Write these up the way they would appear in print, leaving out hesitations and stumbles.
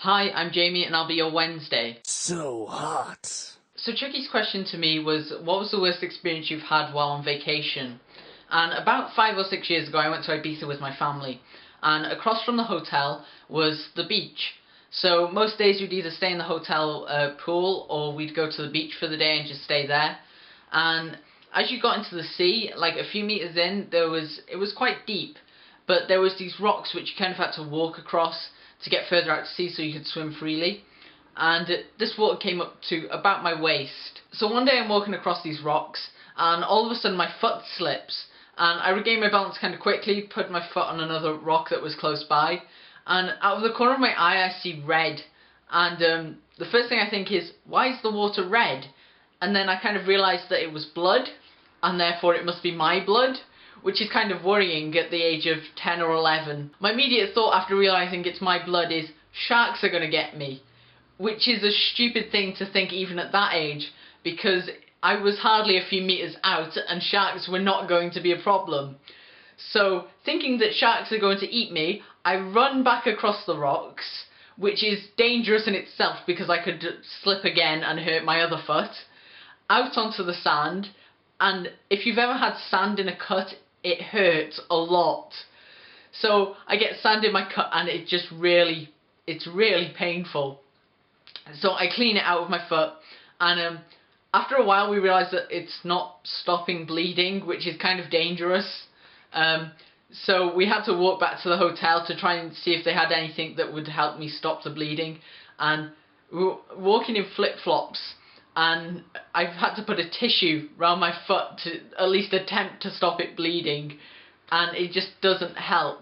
Hi, I'm Jamie and I'll be your Wednesday. So hot. So Chucky's question to me was, what was the worst experience you've had while on vacation? And about 5 or 6 years ago I went to Ibiza with my family, and across from the hotel was the beach. So most days you'd either stay in the hotel pool or we'd go to the beach for the day and just stay there. And as you got into the sea, like a few meters in, it was quite deep, but there was these rocks which you kind of had to walk across to get further out to sea so you could swim freely. And this water came up to about my waist. So one day I'm walking across these rocks and all of a sudden my foot slips, and I regain my balance kind of quickly, put my foot on another rock that was close by, and out of the corner of my eye I see red. And the first thing I think is, why is the water red? And then I kind of realised that it was blood, and therefore it must be my blood, which is kind of worrying at the age of 10 or 11. My immediate thought after realising it's my blood is, sharks are going to get me. Which is a stupid thing to think even at that age, because I was hardly a few metres out and sharks were not going to be a problem. So, thinking that sharks are going to eat me, I run back across the rocks, which is dangerous in itself because I could slip again and hurt my other foot, out onto the sand, and if you've ever had sand in a cut, it hurts a lot. So I get sand in my cut and it's really painful. So I clean it out with my foot, and after a while we realise that it's not stopping bleeding, which is kind of dangerous. So we had to walk back to the hotel to try and see if they had anything that would help me stop the bleeding, and we were walking in flip-flops, and I've had to put a tissue around my foot to at least attempt to stop it bleeding, and it just doesn't help.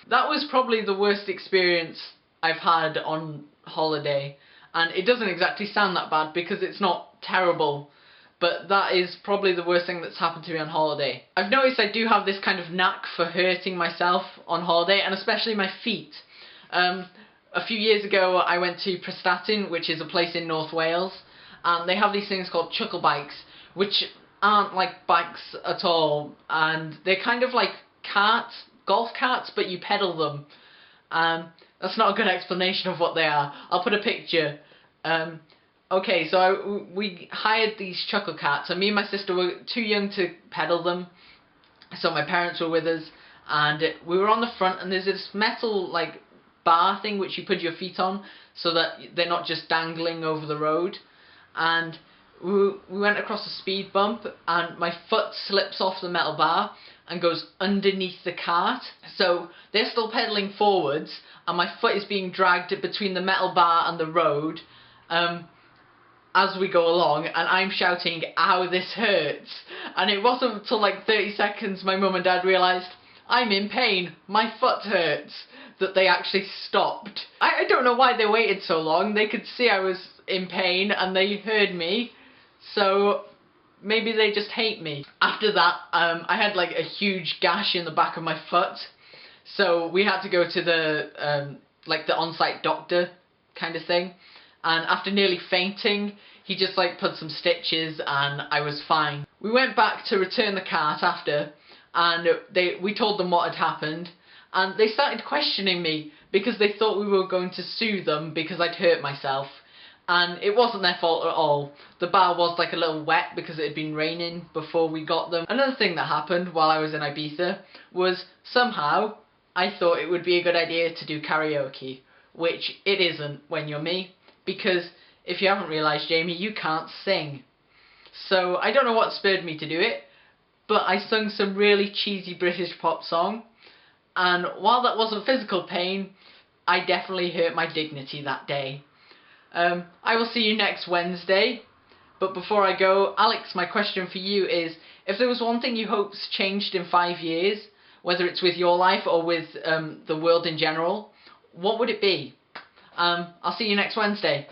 That was probably the worst experience I've had on holiday, and it doesn't exactly sound that bad because it's not terrible, but that is probably the worst thing that's happened to me on holiday. I've noticed I do have this kind of knack for hurting myself on holiday, and especially my feet. A few years ago I went to Prestatyn, which is a place in North Wales, and they have these things called chuckle bikes, which aren't like bikes at all, and they're kind of like carts, golf carts, but you pedal them. That's not a good explanation of what they are. I'll put a picture. Okay, so we hired these chuckle carts, and me and my sister were too young to pedal them, so my parents were with us, and we were on the front, and there's this metal like bar thing which you put your feet on so that they're not just dangling over the road. And we went across a speed bump and my foot slips off the metal bar and goes underneath the cart. So they're still pedalling forwards and my foot is being dragged between the metal bar and the road as we go along, and I'm shouting, "Ow, this hurts." And it wasn't until like 30 seconds my mum and dad realised, I'm in pain, my foot hurts, that they actually stopped. I don't know why they waited so long. They could see I was in pain and they heard me, so maybe they just hate me. After that I had like a huge gash in the back of my foot, so we had to go to the like the on-site doctor kind of thing, and after nearly fainting he just like put some stitches and I was fine. We went back to return the cart after, and we told them what had happened, and they started questioning me because they thought we were going to sue them because I'd hurt myself. And it wasn't their fault at all. The bar was like a little wet because it had been raining before we got them. Another thing that happened while I was in Ibiza was somehow I thought it would be a good idea to do karaoke, which it isn't when you're me, because if you haven't realised, Jamie, you can't sing. So I don't know what spurred me to do it, but I sung some really cheesy British pop song, and while that wasn't physical pain, I definitely hurt my dignity that day. I will see you next Wednesday, but before I go, Alex, my question for you is, if there was one thing you hoped changed in 5 years, whether it's with your life or with the world in general, what would it be? I'll see you next Wednesday.